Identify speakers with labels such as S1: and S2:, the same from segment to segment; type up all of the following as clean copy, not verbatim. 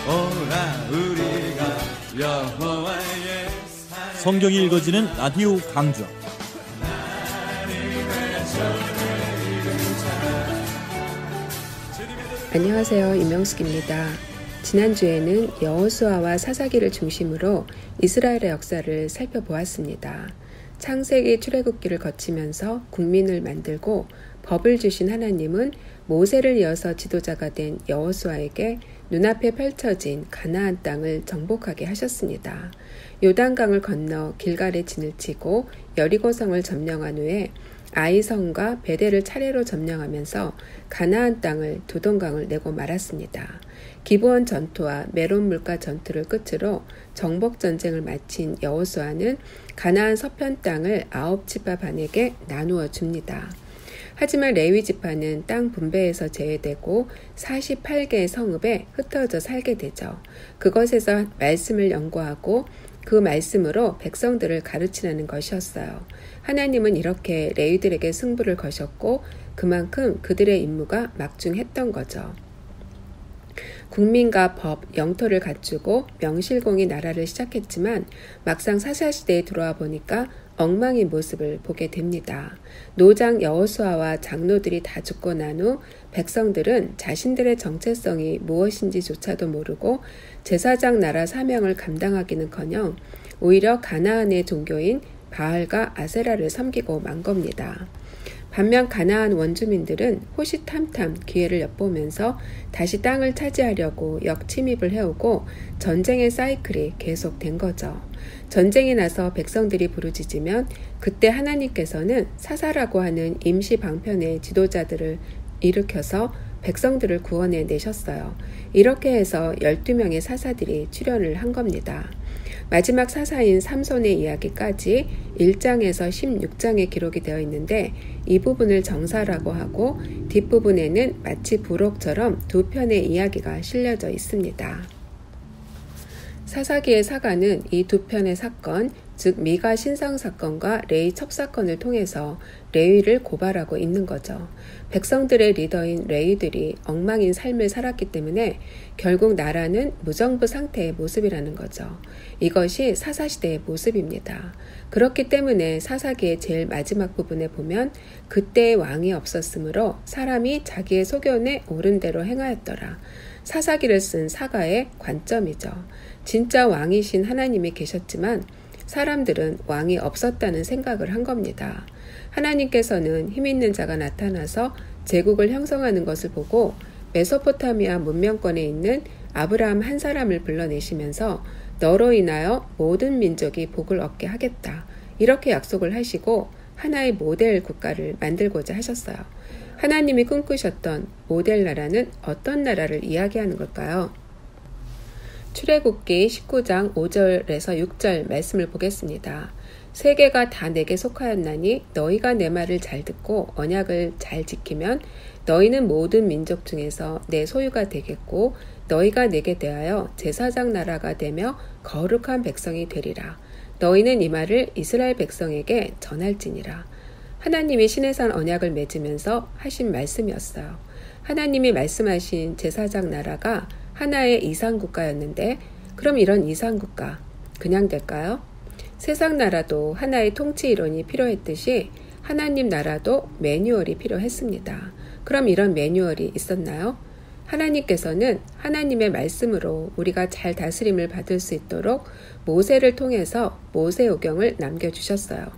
S1: 오라 우리가 여호와의
S2: 성경이 읽어지는 라디오 강좌.
S3: 안녕하세요. 임명숙입니다. 지난주에는 여호수아와 사사기를 중심으로 이스라엘의 역사를 살펴보았습니다. 창세기 출애굽기를 거치면서 국민을 만들고 법을 주신 하나님은 모세를 이어서 지도자가 된 여호수아에게 눈앞에 펼쳐진 가나안 땅을 정복하게 하셨습니다. 요단강을 건너 길갈에 진을 치고 여리고성을 점령한 후에 아이성과 베델을 차례로 점령하면서 가나안 땅을 두 동강을 내고 말았습니다. 기브온 전투와 메론 물가 전투를 끝으로 정복 전쟁을 마친 여호수아는 가나안 서편 땅을 9지파 반에게 나누어 줍니다. 하지만 레위 지파는 땅 분배에서 제외되고 48개의 성읍에 흩어져 살게 되죠. 그것에서 말씀을 연구하고 그 말씀으로 백성들을 가르치라는 것이었어요. 하나님은 이렇게 레위들에게 승부를 거셨고 그만큼 그들의 임무가 막중했던 거죠. 국민과 법, 영토를 갖추고 명실공히 나라를 시작했지만 막상 사사시대에 들어와 보니까 엉망인 모습을 보게 됩니다. 노장 여호수아와 장로들이 다 죽고 난 후 백성들은 자신들의 정체성이 무엇인지조차도 모르고 제사장 나라 사명을 감당하기는커녕 오히려 가나안의 종교인 바알과 아세라를 섬기고 만 겁니다. 반면 가나안 원주민들은 호시탐탐 기회를 엿보면서 다시 땅을 차지하려고 역침입을 해오고 전쟁의 사이클이 계속된 거죠. 전쟁이 나서 백성들이 부르짖으면 그때 하나님께서는 사사라고 하는 임시 방편의 지도자들을 일으켜서 백성들을 구원해 내셨어요. 이렇게 해서 12명의 사사들이 출현을 한 겁니다. 마지막 사사인 삼손의 이야기까지 1장에서 16장에 기록이 되어 있는데 이 부분을 정사라고 하고 뒷부분에는 마치 부록처럼 두 편의 이야기가 실려져 있습니다. 사사기의 사가는 이 두 편의 사건, 즉 미가 신상 사건과 레위 첩사건을 통해서 레위를 고발하고 있는 거죠. 백성들의 리더인 레위들이 엉망인 삶을 살았기 때문에 결국 나라는 무정부 상태의 모습이라는 거죠. 이것이 사사시대의 모습입니다. 그렇기 때문에 사사기의 제일 마지막 부분에 보면 그때의 왕이 없었으므로 사람이 자기의 소견에 옳은 대로 행하였더라. 사사기를 쓴 사가의 관점이죠. 진짜 왕이신 하나님이 계셨지만 사람들은 왕이 없었다는 생각을 한 겁니다. 하나님께서는 힘있는 자가 나타나서 제국을 형성하는 것을 보고 메소포타미아 문명권에 있는 아브라함 한 사람을 불러내시면서 너로 인하여 모든 민족이 복을 얻게 하겠다. 이렇게 약속을 하시고 하나의 모델 국가를 만들고자 하셨어요. 하나님이 꿈꾸셨던 모델 나라는 어떤 나라를 이야기하는 걸까요? 출애굽기 19장 5절에서 6절 말씀을 보겠습니다. 세계가 다 내게 속하였나니 너희가 내 말을 잘 듣고 언약을 잘 지키면 너희는 모든 민족 중에서 내 소유가 되겠고 너희가 내게 대하여 제사장 나라가 되며 거룩한 백성이 되리라. 너희는 이 말을 이스라엘 백성에게 전할지니라. 하나님이 시내산 언약을 맺으면서 하신 말씀이었어요. 하나님이 말씀하신 제사장 나라가 하나의 이상국가였는데 그럼 이런 이상국가 그냥 될까요? 세상 나라도 하나의 통치 이론이 필요했듯이 하나님 나라도 매뉴얼이 필요했습니다. 그럼 이런 매뉴얼이 있었나요? 하나님께서는 하나님의 말씀으로 우리가 잘 다스림을 받을 수 있도록 모세를 통해서 모세오경을 남겨주셨어요.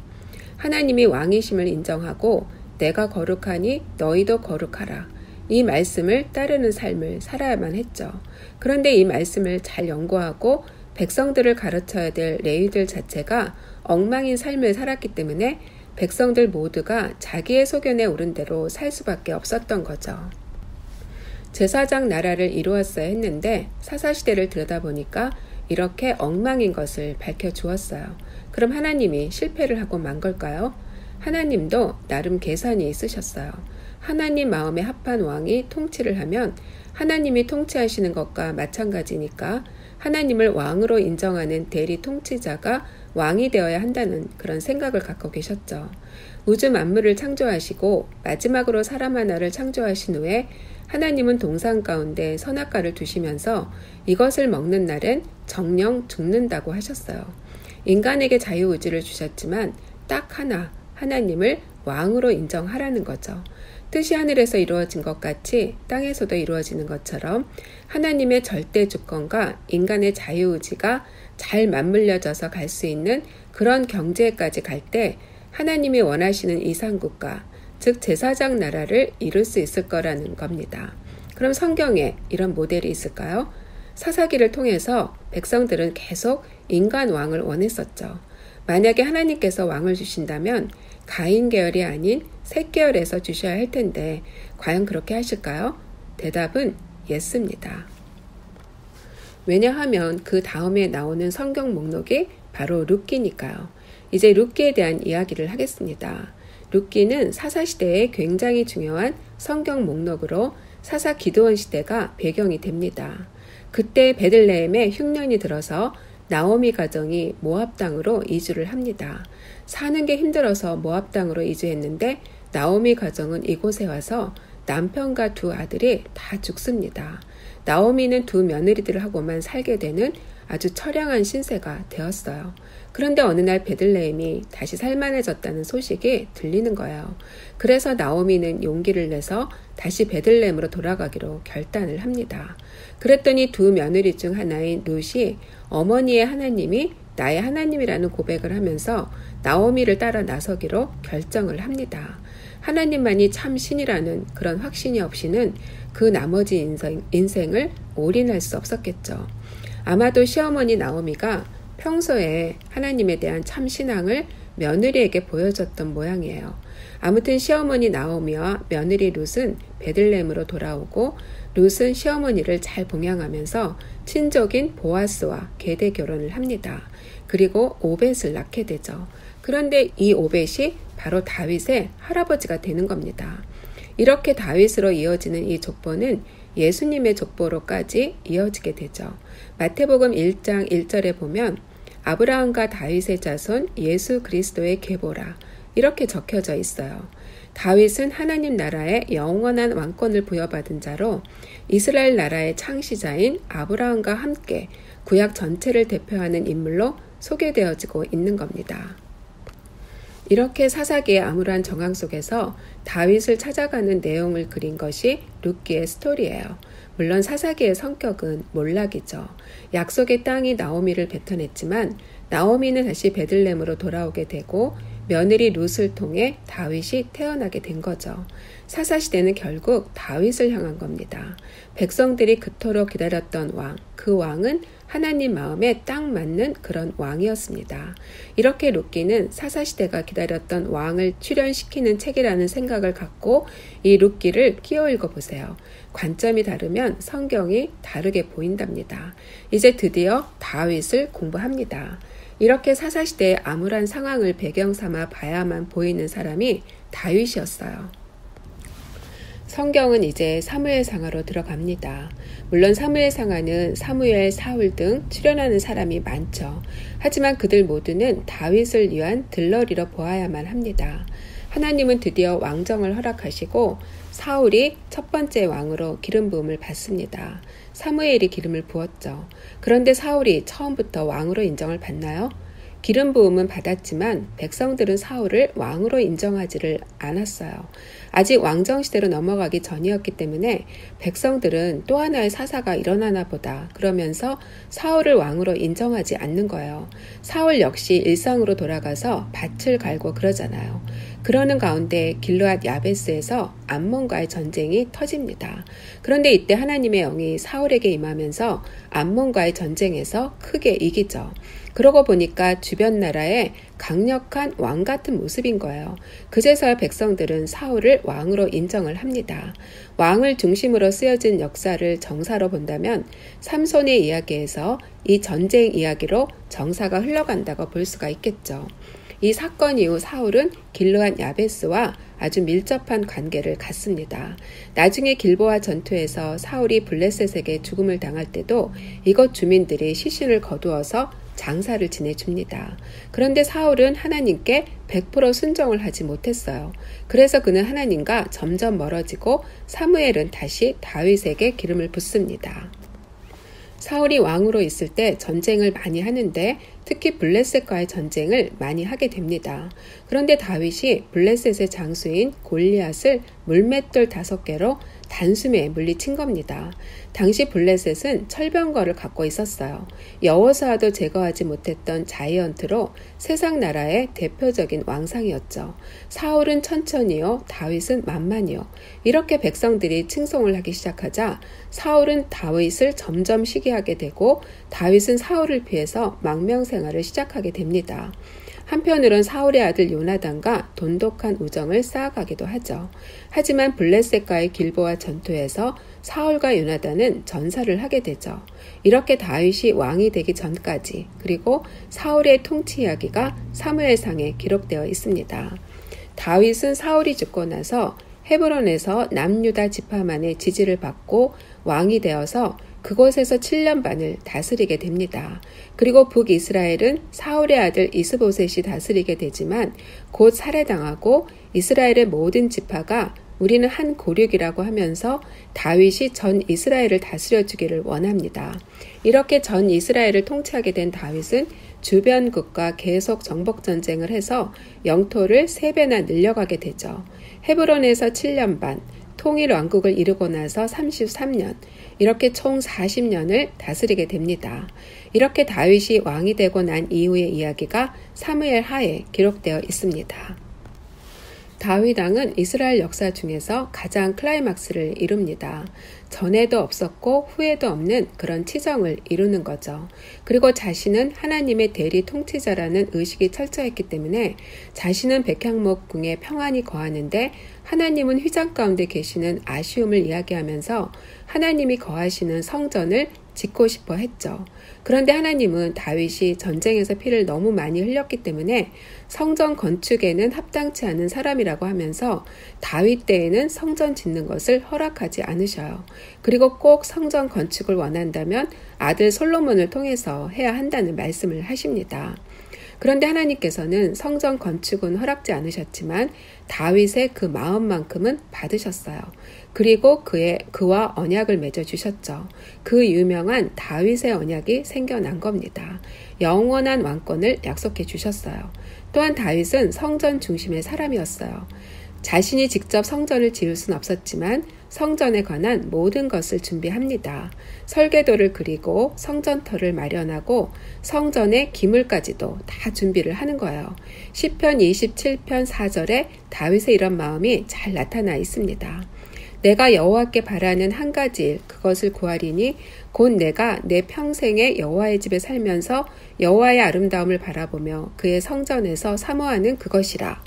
S3: 하나님이 왕이심을 인정하고 내가 거룩하니 너희도 거룩하라. 이 말씀을 따르는 삶을 살아야만 했죠. 그런데 이 말씀을 잘 연구하고 백성들을 가르쳐야 될 레위들 자체가 엉망인 삶을 살았기 때문에 백성들 모두가 자기의 소견에 오른 대로 살 수밖에 없었던 거죠. 제사장 나라를 이루었어야 했는데 사사시대를 들여다보니까 이렇게 엉망인 것을 밝혀주었어요. 그럼 하나님이 실패를 하고 만 걸까요? 하나님도 나름 계산이 있으셨어요. 하나님 마음에 합한 왕이 통치를 하면 하나님이 통치하시는 것과 마찬가지니까 하나님을 왕으로 인정하는 대리 통치자가 왕이 되어야 한다는 그런 생각을 갖고 계셨죠. 우주 만물을 창조하시고 마지막으로 사람 하나를 창조하신 후에 하나님은 동산 가운데 선악과를 두시면서 이것을 먹는 날엔 정령 죽는다고 하셨어요. 인간에게 자유의지를 주셨지만 딱 하나, 하나님을 왕으로 인정하라는 거죠. 뜻이 하늘에서 이루어진 것 같이 땅에서도 이루어지는 것처럼 하나님의 절대 주권과 인간의 자유의지가 잘 맞물려져서 갈 수 있는 그런 경지에까지 갈 때 하나님이 원하시는 이상국가, 즉 제사장 나라를 이룰 수 있을 거라는 겁니다. 그럼 성경에 이런 모델이 있을까요? 사사기를 통해서 백성들은 계속 인간 왕을 원했었죠. 만약에 하나님께서 왕을 주신다면 가인 계열이 아닌 셋 계열에서 주셔야 할 텐데 과연 그렇게 하실까요? 대답은 예스입니다. 왜냐하면 그 다음에 나오는 성경 목록이 바로 룻기니까요. 이제 룻기에 대한 이야기를 하겠습니다. 룻기는 사사시대에 굉장히 중요한 성경 목록으로 사사 기드온 시대가 배경이 됩니다. 그때 베들레헴에 흉년이 들어서 나오미 가정이 모압 땅으로 이주를 합니다. 사는 게 힘들어서 모압 땅으로 이주했는데 나오미 가정은 이곳에 와서 남편과 두 아들이 다 죽습니다. 나오미는 두 며느리들하고만 살게 되는 아주 처량한 신세가 되었어요. 그런데 어느 날 베들레헴이 다시 살만해졌다는 소식이 들리는 거예요. 그래서 나오미는 용기를 내서 다시 베들레헴으로 돌아가기로 결단을 합니다. 그랬더니 두 며느리 중 하나인 룻이 어머니의 하나님이 나의 하나님이라는 고백을 하면서 나오미를 따라 나서기로 결정을 합니다. 하나님만이 참 신이라는 그런 확신이 없이는 그 나머지 인생을 올인할 수 없었겠죠. 아마도 시어머니 나오미가 평소에 하나님에 대한 참 신앙을 며느리에게 보여줬던 모양이에요. 아무튼 시어머니 나오미와 며느리 룻은 베들레헴으로 돌아오고 룻은 시어머니를 잘 봉양하면서 친족인 보아스와 계대 결혼을 합니다. 그리고 오벳을 낳게 되죠. 그런데 이 오벳이 바로 다윗의 할아버지가 되는 겁니다. 이렇게 다윗으로 이어지는 이 족보는 예수님의 족보로까지 이어지게 되죠. 마태복음 1장 1절에 보면 아브라함과 다윗의 자손 예수 그리스도의 계보라 이렇게 적혀져 있어요. 다윗은 하나님 나라의 영원한 왕권을 부여받은 자로 이스라엘 나라의 창시자인 아브라함과 함께 구약 전체를 대표하는 인물로 소개되어지고 있는 겁니다. 이렇게 사사기의 암울한 정황 속에서 다윗을 찾아가는 내용을 그린 것이 룻기의 스토리예요. 물론 사사기의 성격은 몰락이죠. 약속의 땅이 나오미를 뱉어냈지만 나오미는 다시 베들레헴으로 돌아오게 되고 며느리 룻을 통해 다윗이 태어나게 된 거죠. 사사시대는 결국 다윗을 향한 겁니다. 백성들이 그토록 기다렸던 왕, 그 왕은 하나님 마음에 딱 맞는 그런 왕이었습니다. 이렇게 룻기는 사사시대가 기다렸던 왕을 출현시키는 책이라는 생각을 갖고 이 룻기를 끼워 읽어보세요. 관점이 다르면 성경이 다르게 보인답니다. 이제 드디어 다윗을 공부합니다. 이렇게 사사시대의 암울한 상황을 배경 삼아 봐야만 보이는 사람이 다윗이었어요. 성경은 이제 사무엘상하로 들어갑니다. 물론 사무엘상하는 사무엘, 사울 등 출연하는 사람이 많죠. 하지만 그들 모두는 다윗을 위한 들러리로 보아야만 합니다. 하나님은 드디어 왕정을 허락하시고 사울이 첫 번째 왕으로 기름 부음을 받습니다. 사무엘이 기름을 부었죠. 그런데 사울이 처음부터 왕으로 인정을 받나요? 기름 부음은 받았지만 백성들은 사울을 왕으로 인정하지를 않았어요. 아직 왕정시대로 넘어가기 전이었기 때문에 백성들은 또 하나의 사사가 일어나나 보다 그러면서 사울을 왕으로 인정하지 않는 거예요. 사울 역시 일상으로 돌아가서 밭을 갈고 그러잖아요. 그러는 가운데 길르앗 야베스에서 암몬과의 전쟁이 터집니다. 그런데 이때 하나님의 영이 사울에게 임하면서 암몬과의 전쟁에서 크게 이기죠. 그러고 보니까 주변 나라에 강력한 왕 같은 모습인 거예요. 그제서야 백성들은 사울을 왕으로 인정을 합니다. 왕을 중심으로 쓰여진 역사를 정사로 본다면 삼손의 이야기에서 이 전쟁 이야기로 정사가 흘러간다고 볼 수가 있겠죠. 이 사건 이후 사울은 길르앗 야베스와 아주 밀접한 관계를 갖습니다. 나중에 길보아 전투에서 사울이 블레셋에게 죽음을 당할 때도 이곳 주민들이 시신을 거두어서 장사를 지내줍니다. 그런데 사울은 하나님께 100% 순종을 하지 못했어요. 그래서 그는 하나님과 점점 멀어지고 사무엘은 다시 다윗에게 기름을 붓습니다. 사울이 왕으로 있을 때 전쟁을 많이 하는데 특히 블레셋과의 전쟁을 많이 하게 됩니다. 그런데 다윗이 블레셋의 장수인 골리앗을 물맷돌 5개로 단숨에 물리친 겁니다. 당시 블레셋은 철병거를 갖고 있었어요. 여호수아도 제거하지 못했던 자이언트로 세상 나라의 대표적인 왕상이었죠. 사울은 천천히요, 다윗은 만만히요. 이렇게 백성들이 칭송을 하기 시작하자 사울은 다윗을 점점 시기하게 되고 다윗은 사울을 피해서 망명생활을 시작하게 됩니다. 한편으론 사울의 아들 요나단과 돈독한 우정을 쌓아가기도 하죠. 하지만 블레셋과의 길보아 전투에서 사울과 요나단은 전사를 하게 되죠. 이렇게 다윗이 왕이 되기 전까지 그리고 사울의 통치 이야기가 사무엘상에 기록되어 있습니다. 다윗은 사울이 죽고 나서 헤브론에서 남유다 지파만의 지지를 받고 왕이 되어서 그곳에서 7년 반을 다스리게 됩니다. 그리고 북이스라엘은 사울의 아들 이스보셋이 다스리게 되지만 곧 살해당하고 이스라엘의 모든 지파가 우리는 한 고륙이라고 하면서 다윗이 전 이스라엘을 다스려 주기를 원합니다. 이렇게 전 이스라엘을 통치하게 된 다윗은 주변국과 계속 정복전쟁을 해서 영토를 3배나 늘려가게 되죠. 헤브론에서 7년 반, 통일 왕국을 이루고 나서 33년, 이렇게 총 40년을 다스리게 됩니다. 이렇게 다윗이 왕이 되고 난 이후의 이야기가 사무엘 하에 기록되어 있습니다. 다윗 왕은 이스라엘 역사 중에서 가장 클라이막스를 이룹니다. 전에도 없었고 후에도 없는 그런 치정을 이루는 거죠. 그리고 자신은 하나님의 대리 통치자라는 의식이 철저했기 때문에 자신은 백향목궁에 평안히 거하는데 하나님은 휘장 가운데 계시는 아쉬움을 이야기하면서 하나님이 거하시는 성전을 짓고 싶어 했죠. 그런데 하나님은 다윗이 전쟁에서 피를 너무 많이 흘렸기 때문에 성전 건축에는 합당치 않은 사람이라고 하면서 다윗 때에는 성전 짓는 것을 허락하지 않으셔요. 그리고 꼭 성전 건축을 원한다면 아들 솔로몬을 통해서 해야 한다는 말씀을 하십니다. 그런데 하나님께서는 성전 건축은 허락지 않으셨지만 다윗의 그 마음만큼은 받으셨어요. 그리고 그와 언약을 맺어주셨죠. 그 유명한 다윗의 언약이 생겨난 겁니다. 영원한 왕권을 약속해 주셨어요. 또한 다윗은 성전 중심의 사람이었어요. 자신이 직접 성전을 지을 수는 없었지만 성전에 관한 모든 것을 준비합니다. 설계도를 그리고 성전터를 마련하고 성전의 기물까지도 다 준비를 하는 거예요. 시편 27편 4절에 다윗의 이런 마음이 잘 나타나 있습니다. 내가 여호와께 바라는 한 가지 일 그것을 구하리니 곧 내가 내 평생에 여호와의 집에 살면서 여호와의 아름다움을 바라보며 그의 성전에서 사모하는 그것이라.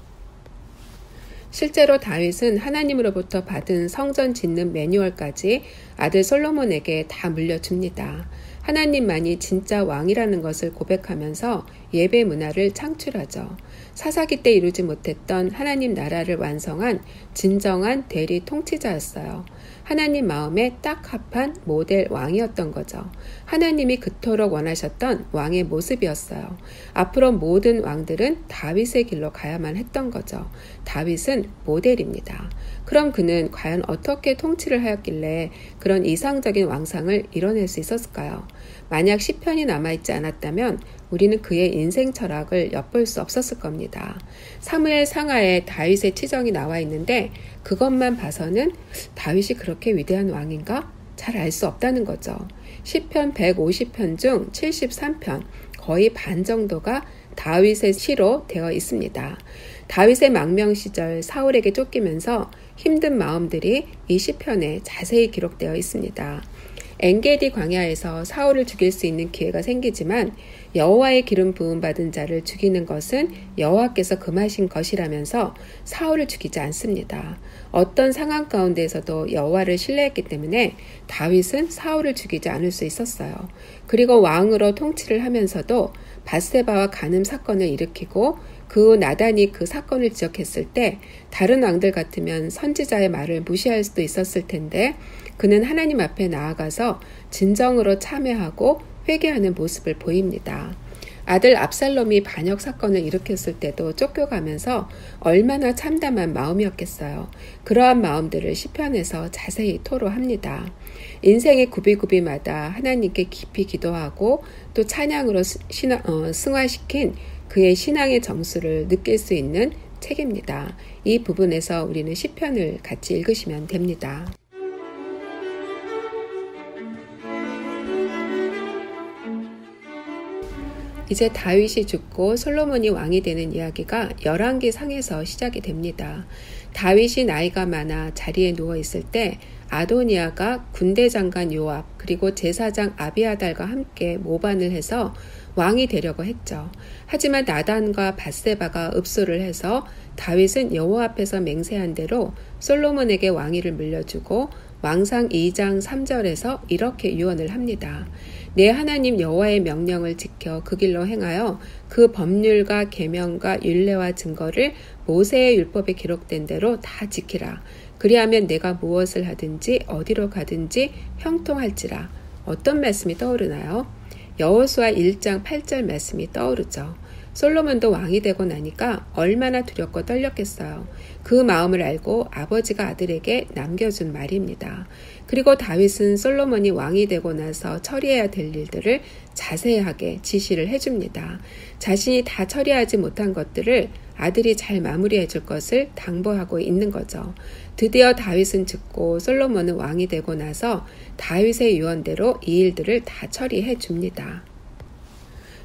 S3: 실제로 다윗은 하나님으로부터 받은 성전 짓는 매뉴얼까지 아들 솔로몬에게 다 물려줍니다. 하나님만이 진짜 왕이라는 것을 고백하면서 예배 문화를 창출하죠. 사사기 때 이루지 못했던 하나님 나라를 완성한 진정한 대리 통치자였어요. 하나님 마음에 딱 합한 모델 왕이었던 거죠. 하나님이 그토록 원하셨던 왕의 모습이었어요. 앞으로 모든 왕들은 다윗의 길로 가야만 했던 거죠. 다윗은 모델입니다. 그럼 그는 과연 어떻게 통치를 하였길래 그런 이상적인 왕상을 이뤄낼 수 있었을까요? 만약 시편이 남아있지 않았다면 우리는 그의 인생 철학을 엿볼 수 없었을 겁니다. 사무엘 상하에 다윗의 치정이 나와 있는데 그것만 봐서는 다윗이 그렇게 위대한 왕인가? 잘 알 수 없다는 거죠. 시편 150편 중 73편, 거의 반 정도가 다윗의 시로 되어 있습니다. 다윗의 망명 시절 사울에게 쫓기면서 힘든 마음들이 이 시편에 자세히 기록되어 있습니다. 엔게디 광야에서 사울을 죽일 수 있는 기회가 생기지만 여호와의 기름 부음 받은 자를 죽이는 것은 여호와께서 금하신 것이라면서 사울을 죽이지 않습니다. 어떤 상황 가운데에서도 여호와를 신뢰했기 때문에 다윗은 사울을 죽이지 않을 수 있었어요. 그리고 왕으로 통치를 하면서도 밧세바와 간음 사건을 일으키고 그 후 나단이 그 사건을 지적했을 때 다른 왕들 같으면 선지자의 말을 무시할 수도 있었을 텐데 그는 하나님 앞에 나아가서 진정으로 참회하고 회개하는 모습을 보입니다. 아들 압살롬이 반역 사건을 일으켰을 때도 쫓겨가면서 얼마나 참담한 마음이었겠어요. 그러한 마음들을 시편에서 자세히 토로합니다. 인생의 구비구비마다 하나님께 깊이 기도하고 또 찬양으로 승화시킨 그의 신앙의 정수를 느낄 수 있는 책입니다. 이 부분에서 우리는 시편을 같이 읽으시면 됩니다. 이제 다윗이 죽고 솔로몬이 왕이 되는 이야기가 열왕기 상에서 시작이 됩니다. 다윗이 나이가 많아 자리에 누워 있을 때 아도니아가 군대 장관 요압 그리고 제사장 아비아달과 함께 모반을 해서 왕이 되려고 했죠. 하지만 나단과 밧세바가 읍소를 해서 다윗은 여호와 앞에서 맹세한 대로 솔로몬에게 왕위를 물려주고 왕상 2장 3절에서 이렇게 유언을 합니다. 내 하나님 여호와의 명령을 지켜 그 길로 행하여 그 법률과 계명과 율례와 증거를 모세의 율법에 기록된 대로 다 지키라. 그리하면 내가 무엇을 하든지 어디로 가든지 형통할지라. 어떤 말씀이 떠오르나요? 여호수아 1장 8절 말씀이 떠오르죠. 솔로몬도 왕이 되고 나니까 얼마나 두렵고 떨렸겠어요. 그 마음을 알고 아버지가 아들에게 남겨준 말입니다. 그리고 다윗은 솔로몬이 왕이 되고 나서 처리해야 될 일들을 자세하게 지시를 해줍니다. 자신이 다 처리하지 못한 것들을 아들이 잘 마무리해 줄 것을 당부하고 있는 거죠. 드디어 다윗은 죽고 솔로몬은 왕이 되고 나서 다윗의 유언대로 이 일들을 다 처리해 줍니다.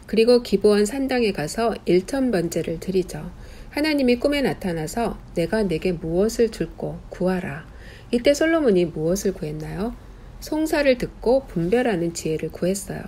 S3: 그리고 기브온 산당에 가서 1000번제를 드리죠. 하나님이 꿈에 나타나서 내가 내게 무엇을 줄고 구하라. 이때 솔로몬이 무엇을 구했나요? 송사를 듣고 분별하는 지혜를 구했어요.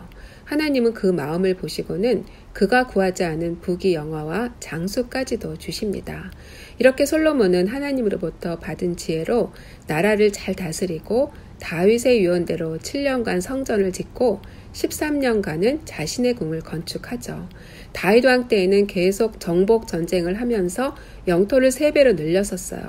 S3: 하나님은 그 마음을 보시고는 그가 구하지 않은 부귀 영화와 장수까지도 주십니다. 이렇게 솔로몬은 하나님으로부터 받은 지혜로 나라를 잘 다스리고 다윗의 유언대로 7년간 성전을 짓고 13년간은 자신의 궁을 건축하죠. 다윗 왕 때에는 계속 정복 전쟁을 하면서 영토를 3배로 늘렸었어요.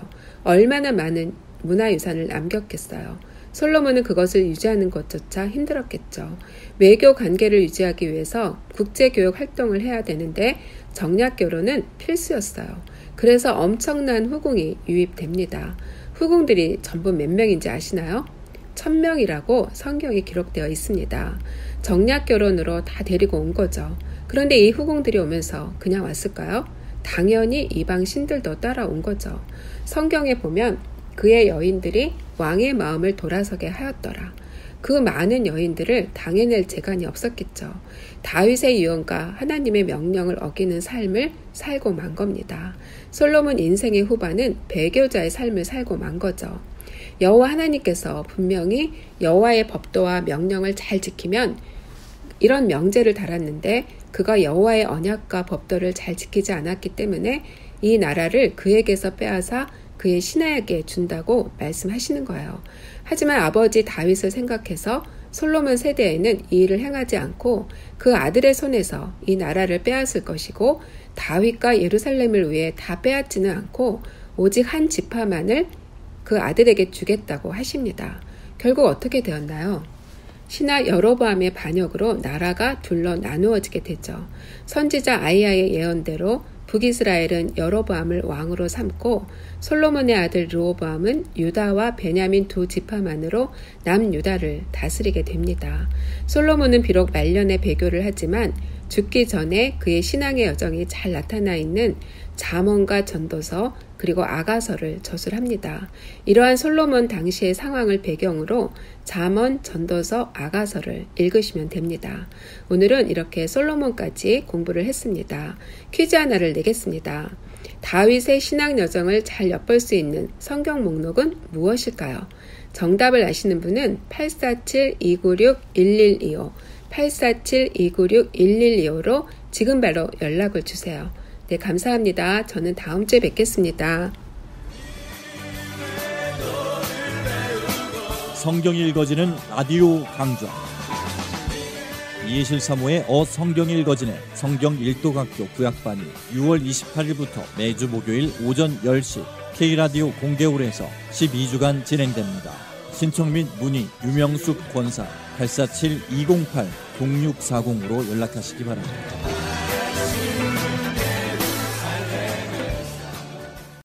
S3: 얼마나 많은 문화유산을 남겼겠어요. 솔로몬은 그것을 유지하는 것조차 힘들었겠죠. 외교 관계를 유지하기 위해서 국제교육 활동을 해야 되는데 정략결혼은 필수였어요. 그래서 엄청난 후궁이 유입됩니다. 후궁들이 전부 몇 명인지 아시나요? 1000명이라고 성경에 기록되어 있습니다. 정략결혼으로 다 데리고 온 거죠. 그런데 이 후궁들이 오면서 그냥 왔을까요? 당연히 이방 신들도 따라온 거죠. 성경에 보면 그의 여인들이 왕의 마음을 돌아서게 하였더라. 그 많은 여인들을 당해낼 재간이 없었겠죠. 다윗의 유언과 하나님의 명령을 어기는 삶을 살고 만 겁니다. 솔로몬 인생의 후반은 배교자의 삶을 살고 만 거죠. 여호와 하나님께서 분명히 여호와의 법도와 명령을 잘 지키면 이런 명제를 달았는데 그가 여호와의 언약과 법도를 잘 지키지 않았기 때문에 이 나라를 그에게서 빼앗아 그의 신하에게 준다고 말씀하시는 거예요. 하지만 아버지 다윗을 생각해서 솔로몬 세대에는 이 일을 행하지 않고 그 아들의 손에서 이 나라를 빼앗을 것이고 다윗과 예루살렘을 위해 다 빼앗지는 않고 오직 한 지파만을 그 아들에게 주겠다고 하십니다. 결국 어떻게 되었나요? 신하 여로보암의 반역으로 나라가 둘로 나누어지게 되죠. 선지자 아이야의 예언대로 북이스라엘은 여로보암을 왕으로 삼고 솔로몬의 아들 르호보암은 유다와 베냐민 2 지파만으로 남유다를 다스리게 됩니다. 솔로몬은 비록 말년에 배교를 하지만 죽기 전에 그의 신앙의 여정이 잘 나타나 있는 잠언과 전도서 그리고 아가서를 저술합니다. 이러한 솔로몬 당시의 상황을 배경으로 잠언, 전도서, 아가서를 읽으시면 됩니다. 오늘은 이렇게 솔로몬까지 공부를 했습니다. 퀴즈 하나를 내겠습니다. 다윗의 신앙 여정을 잘 엿볼 수 있는 성경 목록은 무엇일까요? 정답을 아시는 분은 847-296-1125 847-296-1125로 지금 바로 연락을 주세요. 네, 감사합니다. 저는 다음 주에 뵙겠습니다.
S2: 성경이 읽어지는 라디오 강좌. 예실사모의 성경이 읽어지는 성경 일도학교 구약반이 6월 28일부터 매주 목요일 오전 10시 K라디오 공개홀에서 12주간 진행됩니다. 신청 및 문의 유명숙 권사 847-208-0640으로 연락하시기 바랍니다.